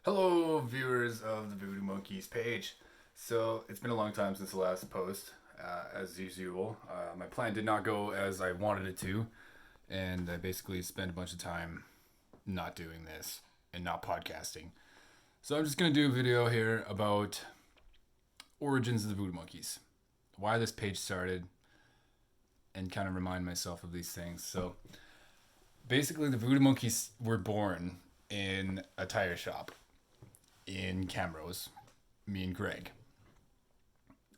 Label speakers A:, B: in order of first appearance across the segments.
A: Hello, viewers of the Voodoo Monkeys page. So, it's been a long time since the last post, as usual. My plan did not go as I wanted it to, and I basically spent a bunch of time not doing this and not podcasting. So, I'm just going to do a video here about origins of the Voodoo Monkeys, why this page started, and kind of remind myself of these things. So, basically, the Voodoo Monkeys were born in a tire shop in Camrose, me and Greg.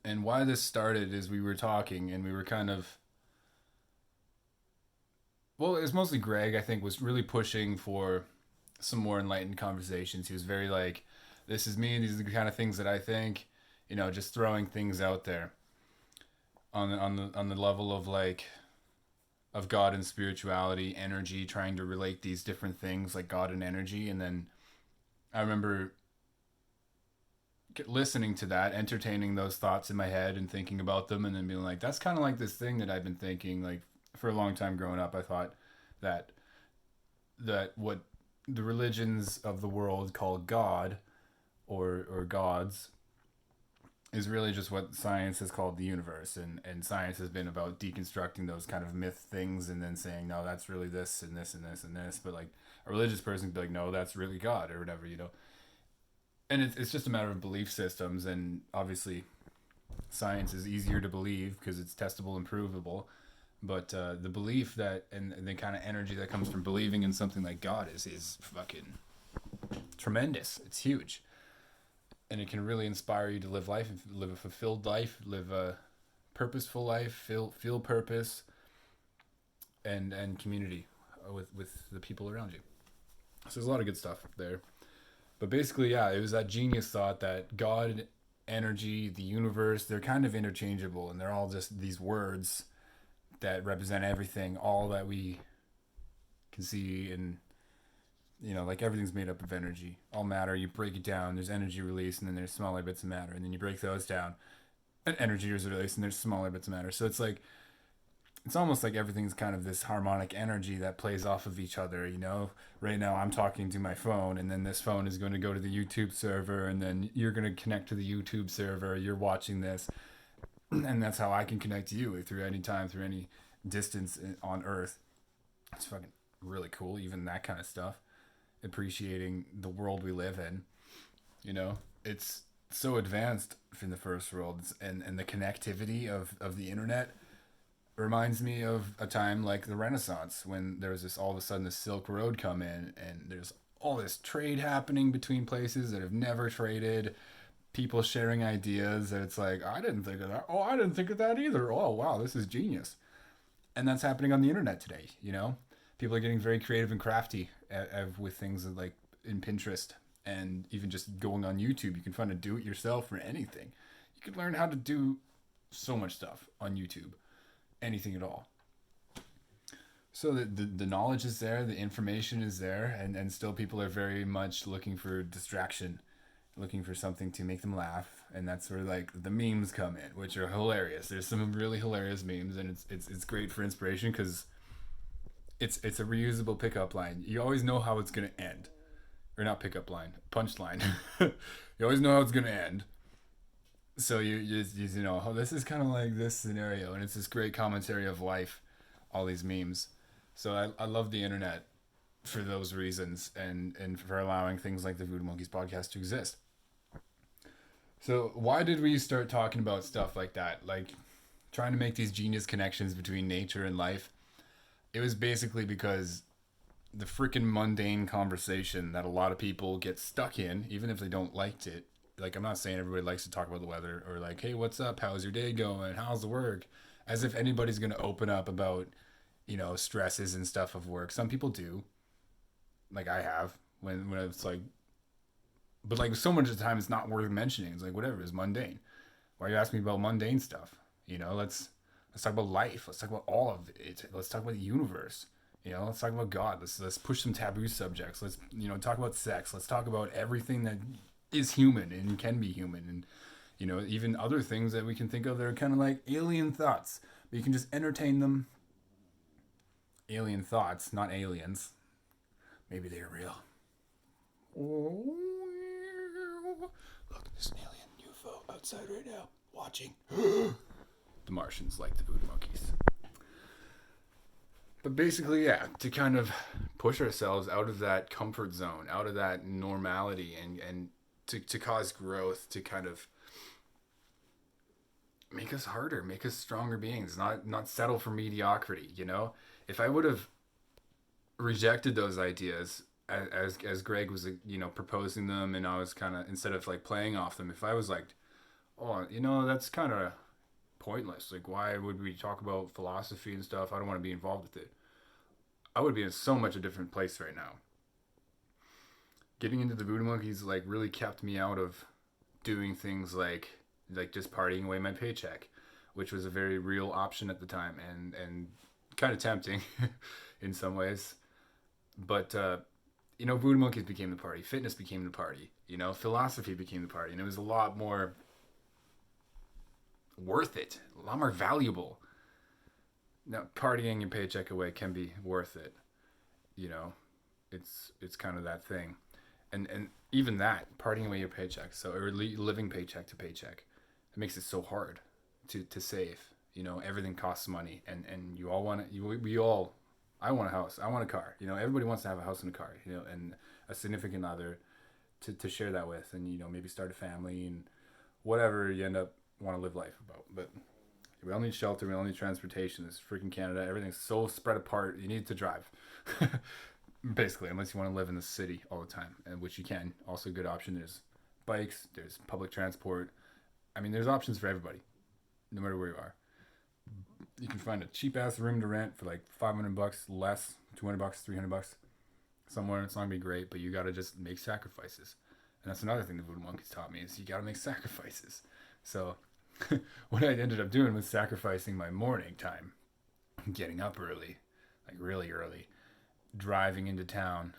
A: And why this started is we were talking and we were kind of, well, it was mostly Greg, I think, was really pushing for some more enlightened conversations. He was very like, this is me, these are the kind of things that I think, just throwing things out there on the level of like of God and spirituality, energy, trying to relate these different things like God and energy. And then I remember listening to that, entertaining those thoughts in my head and thinking about them, and then being like, that's kind of like this thing that I've been thinking like for a long time growing up. I thought that what the religions of the world call God or gods is really just what science has called the universe, and science has been about deconstructing those kind of myth things and then saying no, that's really this and this and this and this, but like a religious person could be like, no, that's really God or whatever. And it's just a matter of belief systems, and obviously science is easier to believe because it's testable and provable, but the belief that and the kind of energy that comes from believing in something like God is fucking tremendous. It's huge, and it can really inspire you to live life, live a fulfilled life, live a purposeful life, feel purpose, and community with the people around you. So there's a lot of good stuff there. But basically, yeah, it was that genius thought that God, energy, the universe, they're kind of interchangeable, and they're all just these words that represent everything, all that we can see. And like everything's made up of energy. All matter, you break it down, there's energy release, and then there's smaller bits of matter, and then you break those down, and energy is released, and there's smaller bits of matter. So it's like, it's almost like everything's kind of this harmonic energy that plays off of each other. Right now I'm talking to my phone, and then this phone is going to go to the YouTube server, and then you're going to connect to the YouTube server, you're watching this, and that's how I can connect to you through any time, through any distance on earth. It's fucking really cool, even that kind of stuff. Appreciating the world we live in. It's so advanced in the first world, and the connectivity of the internet reminds me of a time like the Renaissance, when there was this all of a sudden the Silk Road come in, and there's all this trade happening between places that have never traded, people sharing ideas that it's like, I didn't think of that. Oh, I didn't think of that either. Oh, wow, this is genius. And that's happening on the internet today. People are getting very creative and crafty with things like in Pinterest, and even just going on YouTube. You can find a do-it-yourself for anything. You can learn how to do so much stuff on YouTube, anything at all. So the knowledge is there, the information is there, and still people are very much looking for distraction, looking for something to make them laugh, and that's where like the memes come in, which are hilarious. There's some really hilarious memes, and it's great for inspiration because it's a reusable pickup line. You always know how it's gonna end, or not pickup line, punchline. You always know how it's gonna end, so you know, oh, this is kind of like this scenario, and it's this great commentary of life, all these memes. So I love the internet for those reasons, and for allowing things like the Voodoo Monkeys podcast to exist. So why did we start talking about stuff like that, like trying to make these genius connections between nature and life? It was basically because the freaking mundane conversation that a lot of people get stuck in, even if they don't like it. Like, I'm not saying everybody likes to talk about the weather, or like, hey, what's up? How's your day going? How's the work? As if anybody's going to open up about, stresses and stuff of work. Some people do. Like I have, when it's like, but like so much of the time it's not worth mentioning. It's like, whatever, it's mundane. Why are you asking me about mundane stuff? Let's talk about life. Let's talk about all of it. Let's talk about the universe. Let's talk about God. Let's push some taboo subjects. Let's talk about sex. Let's talk about everything that is human and can be human, and even other things that we can think of that are kind of like alien thoughts, but you can just entertain them. Alien thoughts, not aliens. Maybe they're real. Oh, outside right now watching the Martians like the Voodoo Monkeys. But basically, yeah, to kind of push ourselves out of that comfort zone, out of that normality, and to cause growth, to kind of make us harder, make us stronger beings, not settle for mediocrity, you know? If I would have rejected those ideas as Greg was, you know, proposing them, and I was kind of, instead of like playing off them, if I was like, oh, you know, that's kind of pointless. Like, why would we talk about philosophy and stuff? I don't want to be involved with it. I would be in so much a different place right now. Getting into the Voodoo Monkeys like really kept me out of doing things like just partying away my paycheck, which was a very real option at the time, and kind of tempting in some ways. But you know, Voodoo Monkeys became the party, fitness became the party, you know, philosophy became the party, and it was a lot more worth it, a lot more valuable. Now, partying your paycheck away can be worth it, you know. It's kind of that thing, and even that, partying away your paycheck, so or living paycheck to paycheck, it makes it so hard to save. You know, everything costs money, and you all want it. We all, I want a house, I want a car. You know, everybody wants to have a house and a car. You know, and a significant other to share that with, and you know, maybe start a family and whatever you end up want to live life about, but. We all need shelter. We all need transportation. This freaking Canada. Everything's so spread apart. You need to drive. Basically, unless you want to live in the city all the time, and which you can. Also a good option. There's bikes. There's public transport. I mean, there's options for everybody, no matter where you are. You can find a cheap-ass room to rent for like $500 less, $200, $300 somewhere. It's not going to be great, but you got to just make sacrifices. And that's another thing the Voodoo Monkeys taught me is you got to make sacrifices. So... what I ended up doing was sacrificing my morning time, getting up early, like really early, driving into town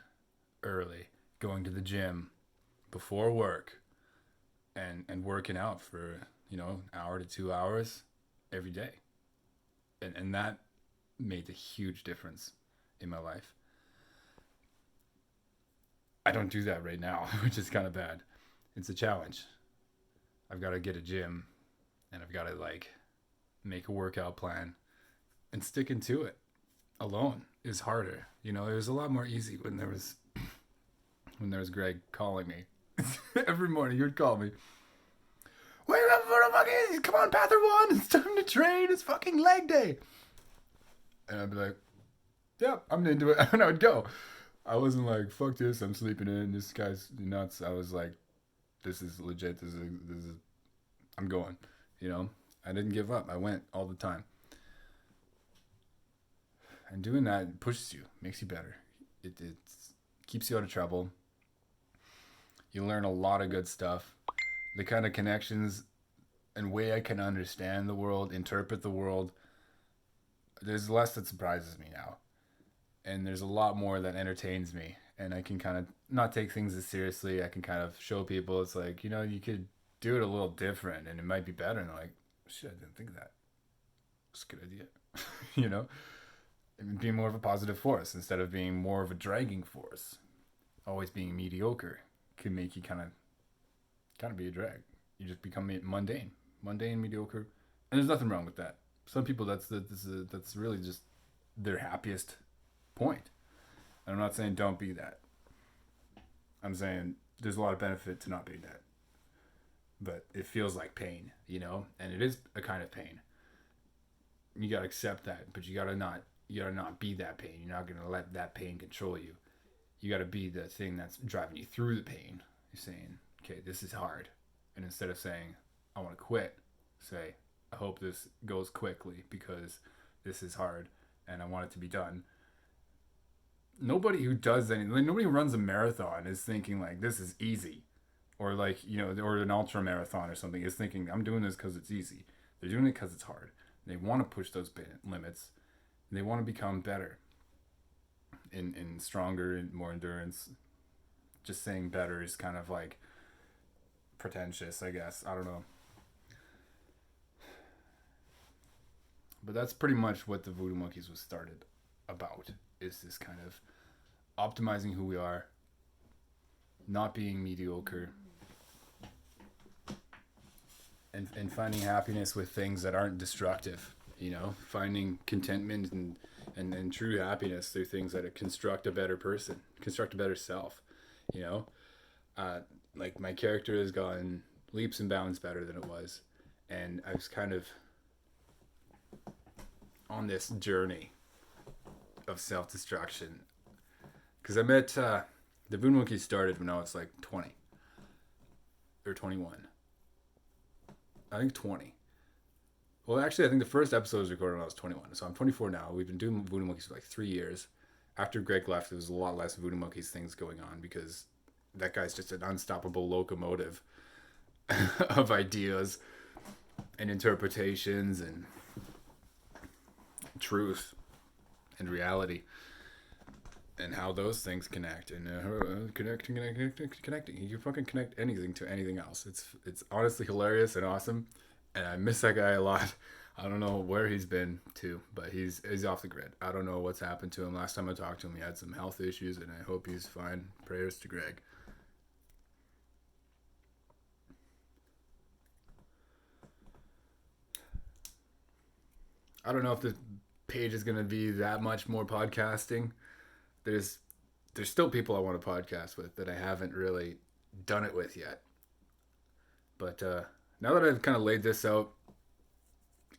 A: early, going to the gym before work, and working out for, you know, an hour to 2 hours every day. And that made a huge difference in my life. I don't do that right now, which is kind of bad. It's a challenge. I've got to get a gym. And I've got to like make a workout plan and sticking to it alone is harder. You know, it was a lot more easy when there was Greg calling me every morning. He would call me. Wake up for the Monkeys! Come on, Panther 1! It's time to train. It's fucking leg day. And I'd be like, yeah, I'm into it. And I would go. I wasn't like, fuck this. I'm sleeping in. This guy's nuts. I was like, this is legit. This is. I'm going. You know, I didn't give up. I went all the time. And doing that pushes you, makes you better. It keeps you out of trouble. You learn a lot of good stuff. The kind of connections and way I can understand the world, interpret the world, there's less that surprises me now. And there's a lot more that entertains me. And I can kind of not take things as seriously. I can kind of show people it's like, you know, you could do it a little different and it might be better. And they're like, shit, I didn't think of that. It's a good idea. You know, being more of a positive force instead of being more of a dragging force. Always being mediocre can make you kind of be a drag. You just become mundane, mediocre, and there's nothing wrong with that. Some people that's really just their happiest point. And I'm not saying don't be that. I'm saying there's a lot of benefit to not being that. But it feels like pain, you know, and it is a kind of pain. You gotta accept that, but you gotta not be that pain. You're not gonna let that pain control you. You gotta be the thing that's driving you through the pain. You're saying, okay, this is hard, and instead of saying, I want to quit, say, I hope this goes quickly because this is hard and I want it to be done. Nobody who does anything, like, nobody who runs a marathon is thinking like this is easy. Or like, you know, or an ultra marathon or something is thinking, I'm doing this because it's easy. They're doing it because it's hard. They want to push those limits. They want to become better in stronger and more endurance. Just saying better is kind of like pretentious, I guess. I don't know. But that's pretty much what the Voodoo Monkeys was started about. Is this kind of optimizing who we are, not being mediocre, and finding happiness with things that aren't destructive. You know, finding contentment and true happiness through things that construct a better person, construct a better self. You know, uh, like my character has gone leaps and bounds better than it was, and I was kind of on this journey of self destruction because I met the Voodoo Monkeys started when I was like 20 or 21. I think 20. Well, actually, I think the first episode was recorded when I was 21. So I'm 24 now. We've been doing Voodoo Monkeys for like 3 years. After Greg left, there was a lot less Voodoo Monkeys things going on because that guy's just an unstoppable locomotive of ideas and interpretations and truth and reality and how those things connect and connecting. You can fucking connect anything to anything else. It's honestly hilarious and awesome, and I miss that guy a lot. I don't know where he's been to, but he's off the grid. I don't know what's happened to him. Last time I talked to him, he had some health issues, and I hope he's fine. Prayers to Greg. I don't know if this page is going to be that much more podcasting. There's still people I want to podcast with that I haven't really done it with yet. But now that I've kind of laid this out,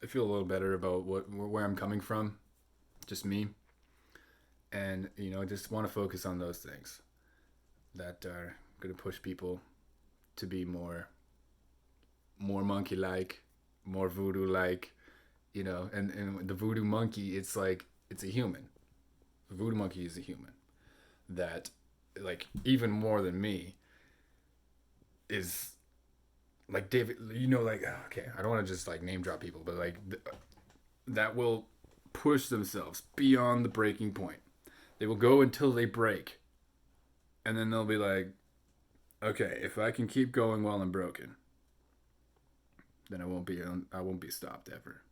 A: I feel a little better about where I'm coming from, just me, and just want to focus on those things that are going to push people to be more monkey-like, more voodoo-like, and the voodoo monkey, it's like it's a human. The voodoo monkey is a human that, like, even more than me, is like David, okay, I don't want to just like name drop people, but like that will push themselves beyond the breaking point. They will go until they break, and then they'll be like, okay, if I can keep going while I'm broken, then I won't be stopped ever.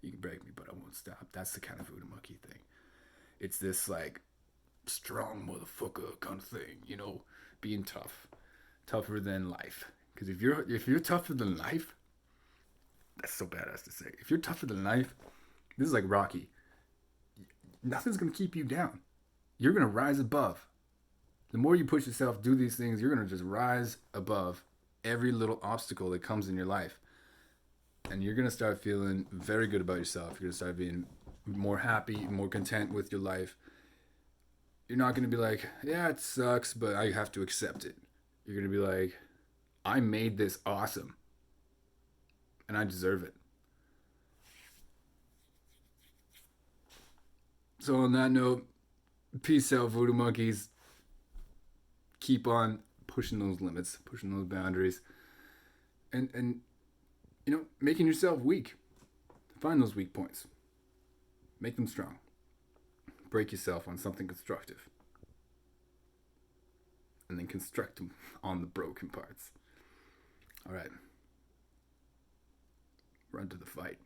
A: You can break me, but I won't stop. That's the kind of voodoo monkey thing. It's this like strong motherfucker kind of thing, being tough, tougher than life. Because if you're tougher than life, that's so badass to say. If you're tougher than life, this is like Rocky. Nothing's gonna keep you down. You're gonna rise above. The more you push yourself, do these things, you're gonna just rise above every little obstacle that comes in your life, and you're gonna start feeling very good about yourself. You're gonna start being more happy, more content with your life. You're not gonna be like, yeah, it sucks, but I have to accept it. You're gonna be like, I made this awesome, and I deserve it. So on that note, peace out, Voodoo Monkeys. Keep on pushing those limits, pushing those boundaries, and making yourself weak. Find those weak points. Make them strong. Break yourself on something constructive. And then construct them on the broken parts. All right. Run to the fight.